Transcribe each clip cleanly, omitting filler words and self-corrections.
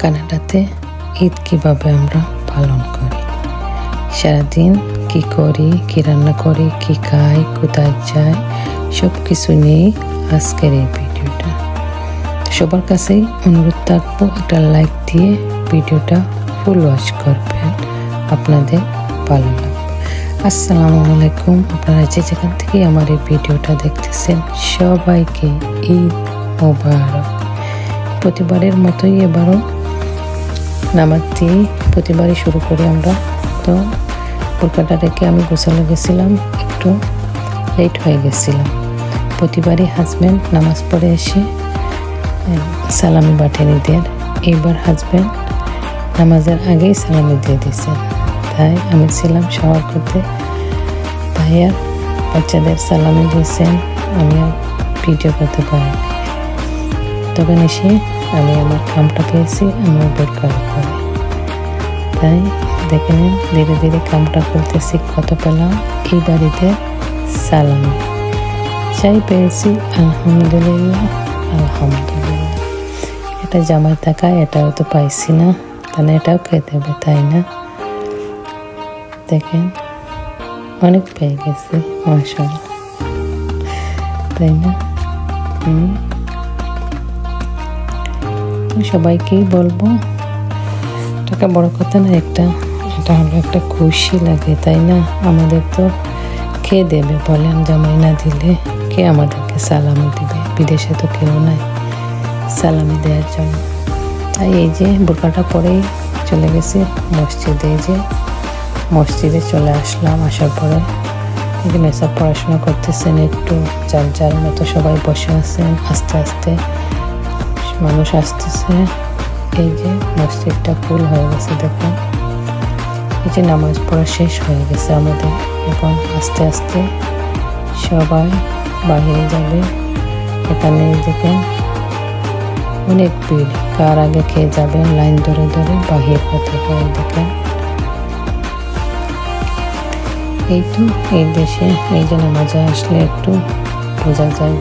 কানাডাতে ঈদ কীভাবে আমরা পালন করি, সারাদিন কি করি, কি রান্না করি, কি খাই, কোথায় যাই, সব কিছু নিয়েই আজকের এই ভিডিওটা। সবার কাছেই অনুরোধ থাকবো একটা লাইক দিয়ে ভিডিওটা ফুল ওয়াচ করবেন, আপনাদের ভালো লাগবে। আসসালামু আলাইকুম। আপনারা যেখান থেকে আমার এই ভিডিওটা দেখতেছেন সবাইকে ঈদ মোবারক। প্রতিবারের মতোই এবারও নামাজ দিয়ে প্রতিবারই শুরু করি আমরা। তো বোরকাটা রেখে আমি গোসলে গেছিলাম, একটু লেট হয়ে গেছিলাম। প্রতিবারই হাজব্যান্ড নামাজ পড়ে এসে সালামি বাটেনিদের, এইবার হাজব্যান্ড নামাজের আগেই সালামি দিয়ে দিয়েছে। তাই আমি ছিলাম শাওয়ার করতে, ভাইয়া বাচ্চাদের সালামি দিয়েছেন, আমি আর ভিডিও করতে পারি। তখন এসে আমি আমার কামটা পেয়েছি আমার বোরকার উপরে। তাই দেখে নিন ধীরে ধীরে কামটা করতেছি, কত পেলাম এই বাড়িতে সালামি। চাই পেয়েছি আলহামদুলিল্লাহ আলহামদুলিল্লাহ। এটা জামাই থাকা, এটাও তো পাইছি না, তাহলে এটাও খেতে হবে, তাই না? দেখেন অনেক পেয়ে গেছি মাশাআল্লাহ, তাই না? সবাইকেই বলবো টাকা বড় কথা না, এটা হলো একটা খুশি লাগে, তাই না? আমাদের তো খেয়ে দেবে বলেন, জামাই না দিলে কে আমাদেরকে সালামি দিবে? বিদেশে তো কেউ নাই সালামি দেওয়ার জন্য। তাই এই যে বোরকাটা পরেই চলে গেছি মসজিদে। এই যে মসজিদে চলে আসলাম, আসার পরে এখানে সব পড়াশোনা করতেছেন, একটু যার যার মতো সবাই বসে আছেন। আস্তে আস্তে মানুষ আসতেছে। এই যে মসজিদটা ফুল হয়ে গেছে, দেখুন। এই যে নামাজ পড়া শেষ হয়ে গেছে আমাদের, এখন আস্তে আস্তে সবাই বাহিরে যাবে। এখানে দেখেন অনেক ভিড়, কার আগে খেয়ে যাবেন লাইন ধরে ধরে বাহির হতে হয়। দেখেন এই তো এই দেশে এই যে নামাজে আসলে একটু বোঝা যায়।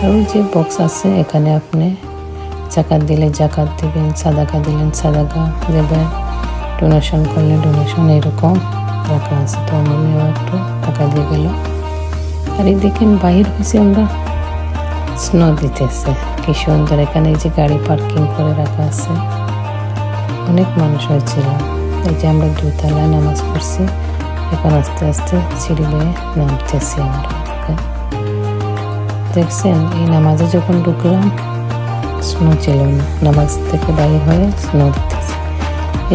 আর ওই যে বক্স আছে, এখানে আপনি জাকাত দিলে জাকাত দিবেন, সাদাকা দিলেন সাদাকা দেবেন, ডোনেশন করলে ডোনেশন, এরকম রাখা আছে। তো আমিও একটু টাকা দিয়ে গেল। আর এই দেখেন বাহির হয়েছে আমরা, স্নো দিতেছে, কি সুন্দর। এখানে এই যে গাড়ি পার্কিং করে রাখা আছে, অনেক মানুষ হয়েছিল। এই যে আমরা দুতলায় নামাজ পড়ছি, এখন আস্তে আস্তে সিঁড়ি বেয়ে নামতেছি আমরা। দেখছেন এই নামাজে যখন ঢুকলাম স্নো ছিল না, নামাজ থেকে বাইরে হয়ে স্নো দিতেছে।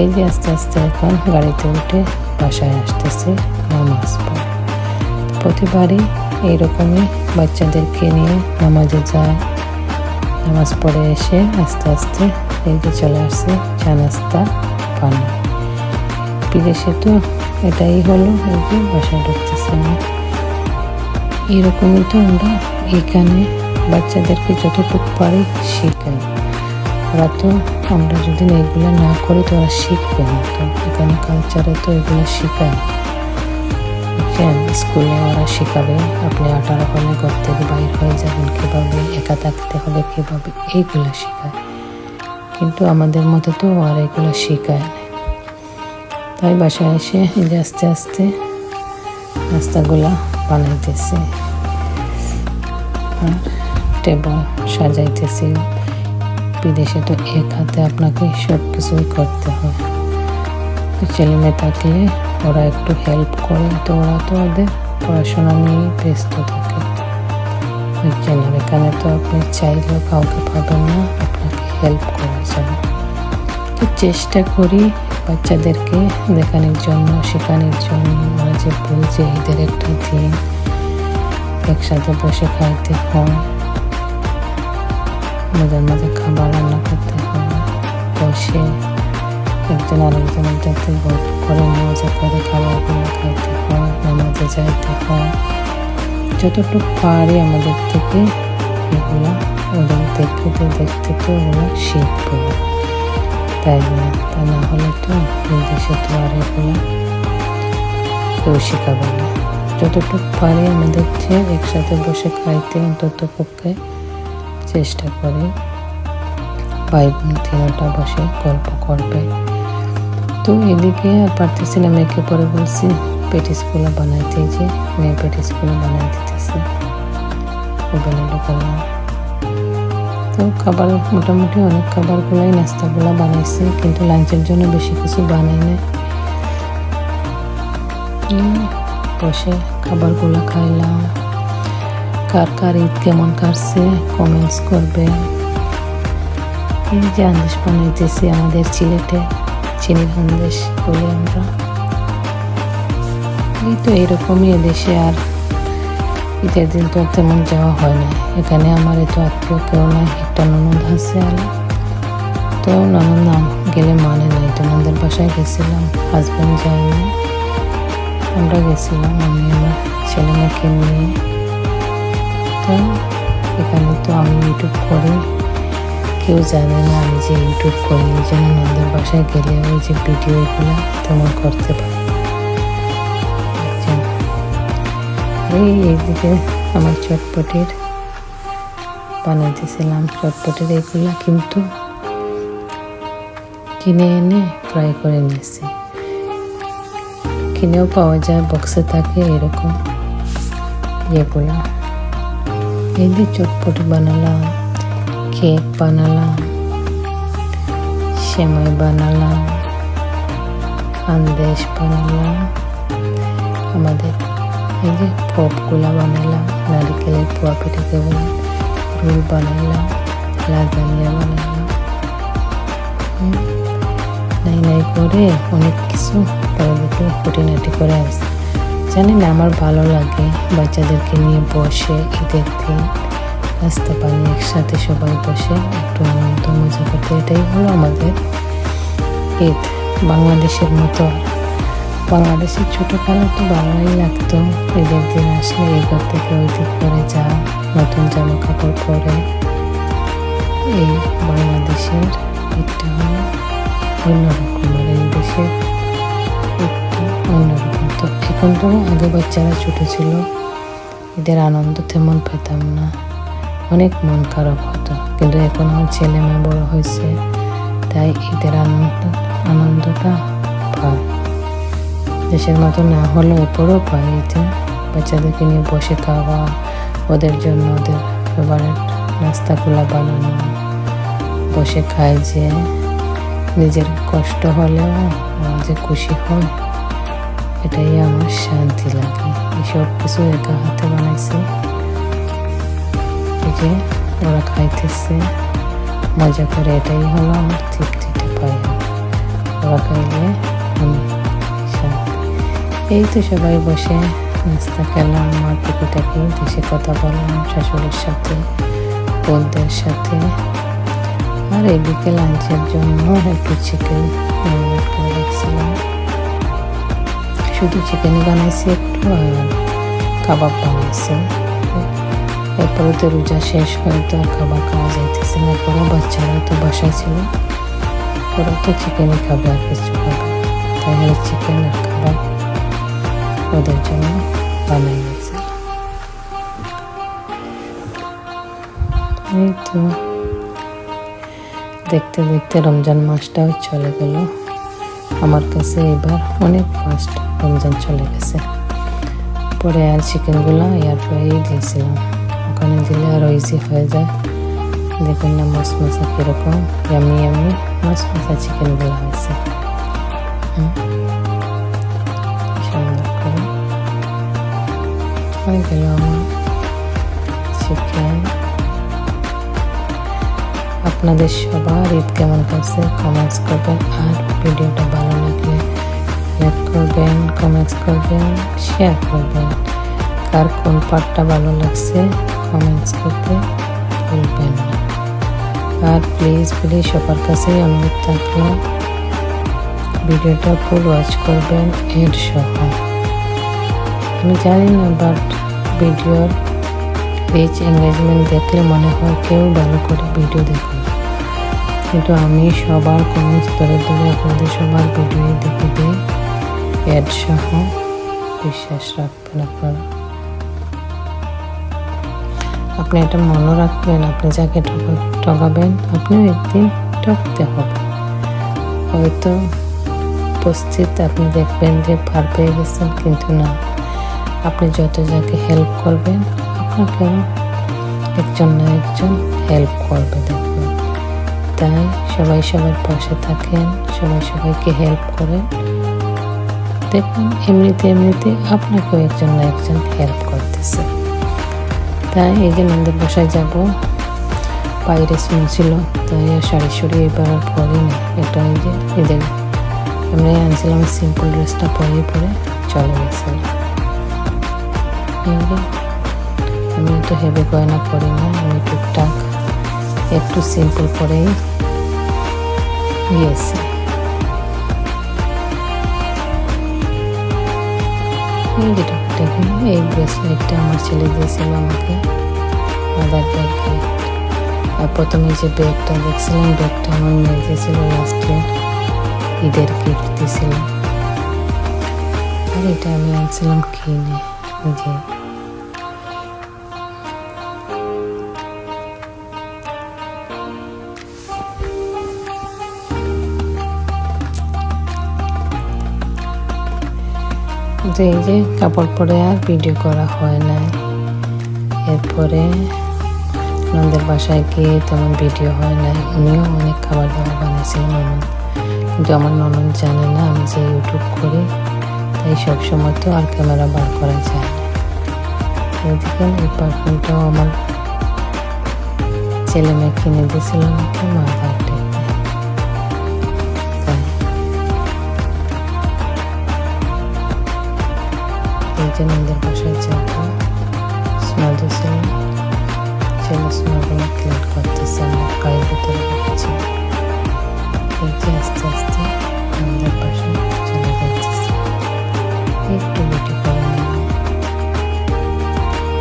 এই যে আস্তে আস্তে এখন গাড়িতে উঠে বাসায় আসতেছে নামাজ পড়ে। প্রতিবারই এইরকমই বাচ্চাদেরকে নিয়ে নামাজে যায়, নামাজ পড়ে এসে আস্তে আস্তে এই যে চলে আসছে চা নাস্তা পানি। বিদেশে তো এটাই হলো, এই যে বাসায় ঢুকতেছে না। এরকমই তো আমরা এখানে বাচ্চাদেরকে যতটুকু পারি শেখাই। ওরা তো আমরা যদি এগুলো না করি তো ওরা শিখবে না। তো এখানে কালচারে তো এগুলো শেখায়। স্কুলে ওরা শেখাবে আপনি 18 হলে ঘর থেকে বাইর হয়ে যাবেন কীভাবে, একা থাকতে হবে কীভাবে, এইগুলো শেখায়। কিন্তু আমাদের মতো তো আর এগুলো শেখায় না। তাই বাসায় এসে এই যে আস্তে আস্তে নাস্তাগুলা বানাইতেছি আর টেবল সাজাইতেছি। বিদেশে তো এক হাতে আপনাকে সব কিছুই করতে হয়। ছেলে মেয়ে থাকলে ওরা একটু হেল্প করে, তো ওরা তো ওদের পড়াশোনা নিয়ে ব্যস্ত থাকে। আর এখানে তো আপনি চাইলেও কাউকে পাবেন না আপনাকে হেল্প করার জন্য। তো চেষ্টা করি বাচ্চাদেরকে দেখানোর জন্য, শেখানোর জন্য। ওরা যে বুঝে ঈদের একটা দিন একসাথে বসে খাইতে হয়, মজার মজার খাবার রান্না করতে হয়, বসে একজন আরেকজনের যাতে করে মজা করে খাবারগুলো খাইতে হয়, নামাজে যাইতে হয়। যতটুকু পারি আমাদের থেকে এগুলো ওদের দেখতে দেখতে তো ওগুলো শিখবে, তাই না? তা না হলে তো দেশে তো আর এগুলো কেউ শেখাবে না। যতটুকু পারি আমাদের চেয়ে একসাথে বসে খাইতে অন্তত পক্ষে চেষ্টা করি। ভাই বোন তিনটা বসে গল্প করবে। তো এদিকে আর পারতেছি না, মেয়েকে পরে বলছি পেটিসগুলো বানাইতে, যে মেয়ে পেটিসগুলো বানাই দিতেছে ওভেনে ঢোকালাম। তো খাবার মোটামুটি অনেক খাবারগুলোই নাস্তাগুলো বানাইছি, কিন্তু লাঞ্চের জন্য বেশি কিছু বানাই না। বসে খাবারগুলো খাইলাম। কার কার ঈদ কেমন কাটছে কমেন্টস করবে। এই যে আন্দেশ বানাইতেছি আমাদের সিলেটে চিনির আন্দেশ বলি আমরা। এই তো এরকমই এদেশে আর ঈদের দিন তো তেমন যাওয়া হয় না। এখানে আমার এত আত্মীয় কেউ নাই, একটা ননদ আছে আর তো ননদ নাম গেলে মানে নাই। তো ননদের বাসায় গেছিলাম, হাজব্যান্ড যায় না, আমরা গেছিলাম আমি আমার ছেলে মেয়েকে নিয়ে। তো এখানে তো আমি ইউটিউব করি, কেউ জানে না আমি যে ইউটিউব করি, এই জন্য ননদের বাসায় গেলে ওই যে ভিডিও এগুলো তেমন করতে পারি। এইদিকে আমার চটপটির বানাইতেছিলাম, চটপটির এইগুলা কিন্তু কিনে এনে ফ্রাই করে নিয়েছি। কিনেও পাওয়া যায়, বক্সে থাকে এরকম ইয়েগুলা। এই যে চটপটি বানালাম, কেক বানালাম, সেমাই বানালাম, আন্দেশ বানালাম, আমাদের এই যে পপগুলা বানালাম, নারিকেলের পোয়া পিঠাকে বলে, রোল বানালাম, লাজানিয়া বানালাম। নাই করে অনেক কিছু পরবর্তী খুঁটিনাটি করে আসছে। জানি না, আমার ভালো লাগে বাচ্চাদেরকে নিয়ে বসে ঈদের দিন নাস্তা পানি একসাথে সবাই বসে একটু আনন্দ মজা করতে। এটাই হলো আমাদের ঈদ। বাংলাদেশের মতো, বাংলাদেশের ছোটোবেলা তো ভালোই লাগতো, ঈদের দিন আসলে এই ঘর থেকে ওই দিক করে যা, নতুন জামা কাপড় পরে। এই বাংলাদেশের ঈদটা হলো অন্যরকমের, এই দেশের ঈদটা অন্যরকম। তো এখন তো আগে বাচ্চারা ছোটো ছিল, ঈদের আনন্দ তেমন পেতাম না, অনেক মন খারাপ হতো। কিন্তু এখন আমার ছেলে মেয়ে বড় হয়েছে, তাই ঈদের আনন্দটা পাই। দেশের মতো না হলেও এরপরেও পাই। এতে বাচ্চাদেরকে নিয়ে বসে খাওয়া, ওদের জন্য ওদের ফেভারিট নাস্তাগুলো বানানো, বসে খাই, যে নিজের কষ্ট হলেও যে খুশি হয়, এটাই আমার শান্তি লাগে। এইসব কিছু একা হাতে বানাইছে, এই যে ওরা খাইতেছে মজা করে, এটাই হলো আমার তৃপ্তিটা পাই। ওরা খাইলে আমি শান্তি। এই তো সবাই বসে নাস্তা খেলাম, আমার টুকিটাকি দেশে কথা বললাম শাশুড়ির সাথে, বোনদের সাথে। আর এদিকে লাঞ্চের জন্য একটু চিকেন ম্যারিনেট করে রাখছিলাম, শুধু চিকেনই বানাইছি একটু, আর কাবাব বানাইছি। এরপরে তো রোজা শেষ হয়, তো আর খাবার খাওয়া যাইতেছে না। এরপরও বাচ্চারা তো বাসায় ছিল, ওরা তো চিকেনই খাবে আর কিছু খাবে, তাই চিকেন আর খাবার ওদের জন্য বানাই নিয়েছি। এই তো দেখতে দেখতে রমজান মাসটাও চলে গেল। আমার কাছে এবার অনেক ফাস্ট রমজান চলে গেছে। পরে আর চিকেনগুলো এয়ারফ্রাইয়ে দিয়েছিলাম, ওখানে দিলে আর ইজি হয়ে যায়। দেখুন না মশমশা কীরকম ইয়ামি ইয়ামি মশমশা চিকেনগুলো হয়েছে। সুন্দর করে হয়ে গেল আমার চিকেন। আপনাদের সবার ঈদ কেমন কাটছে কমেন্টস করবেন, আর ভিডিওটা ভালো লাগলে লাইক করবেন, কমেন্টস করবেন, শেয়ার করবেন। কার কোন পার্টটা ভালো লাগছে কমেন্টস করতে ভুলবেন না। আর প্লিজ সবার কাছেই অনুরোধ থাকলো ভিডিওটা ফুল ওয়াচ করবেন এর সহ। আমি জানি না, বাট ভিডিওর রিচ এঙ্গেজমেন্ট দেখলে মনে হয় কেউ ভালো করে ভিডিও দেখুন, কিন্তু আমি সবার কমেন্টস ধরে ধরে আপনাদের সবার ভিডিও দেখে দিই এড সহ। বিশ্বাস রাখবেন আপনারা, আপনি এটা মনে রাখবেন, আপনি যাকে ঠকাবেন আপনিও একদিন ঠকতে হবে। হয়তো উপস্থিত আপনি দেখবেন যে পার পেয়ে গেছেন, কিন্তু না, আপনি যত যাকে হেল্প করবেন আপনাকেও একজন না একজন হেল্প করবে দেখবেন। তাই সবাই সবার পাশে থাকেন, সবাই সবাইকে হেল্প করেন, দেখবেন এমনিতে আপনাকেও একজন না একজন হেল্প করতেছে। তাই এই যে নন্দের বাসায় যাব, বাইরে শুনছিল, তাই আর শাড়ি সুড়ি এবার আর পরিনি। এটা এই যে এদের আমরা আনছিলাম সিম্পল ড্রেসটা পরে চলে গেছিল। আমি তো হেভি গয়না পরি না, আমি টুকটাক একটু সিম্পল পরেই গিয়েছি। এই ব্রেসলেটটা আমার ছেলে দিয়েছিল আমাকে, আদার ব্যাগ। আর প্রথমে যে ব্যাগটা দেখছিলাম, ব্যাগটা আমার মেয়ে দিয়েছিল লাস্ট ইয়ার, ঈদের গিফট দিয়েছিল। আর এটা আমি আনছিলাম কিনে। যে এই যে কাপড় পরে আর ভিডিও করা হয় না। এরপরে নন্দের বাসায় গিয়ে তেমন ভিডিও হয় না। উনিও অনেক খাবার দাবার বানিয়েছিল ননদ, কিন্তু আমার ননদ জানে না আমি যে ইউটিউব করি, তাই সবসময় তো আর ক্যামেরা বার করা যায় না। এদিকে এই পারফিউমটাও আমার ছেলে মেয়ে কিনে দিয়েছিল আমাকে মাদার ডে। এই যে নন্দের বাসায় যাবো, স্নো দিয়েছিল, ছেলে স্নোগুলো ক্লিন করতেছে, আমার গায়ের ভিতরে রেখেছে। এই যে আস্তে আস্তে নন্দের বাসায় চলে যাচ্ছে, একটু ভিডিও করে নিলাম।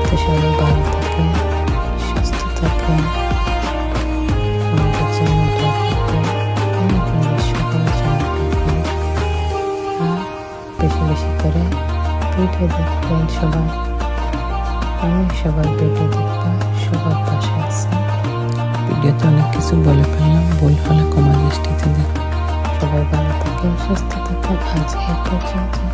তো সবাই ভালো থাকে, সুস্থ থাকে, আমাদের জন্য দোয়া করবেন, আপনাদের সবার জন্য করবেন। আর বেশি বেশি করে ভিডিও দেখবেন সবাই, আমি সবার ভিডিও দেখবা, সবার পাশে আছে। ভিডিওতে অনেক কিছু বলে ফেললাম, ভুল হলে ক্ষমা দৃষ্টিতে দেখুন। সবাই ভালো থাকেন, সুস্থ থাকেন। আজ এই পর্যন্ত।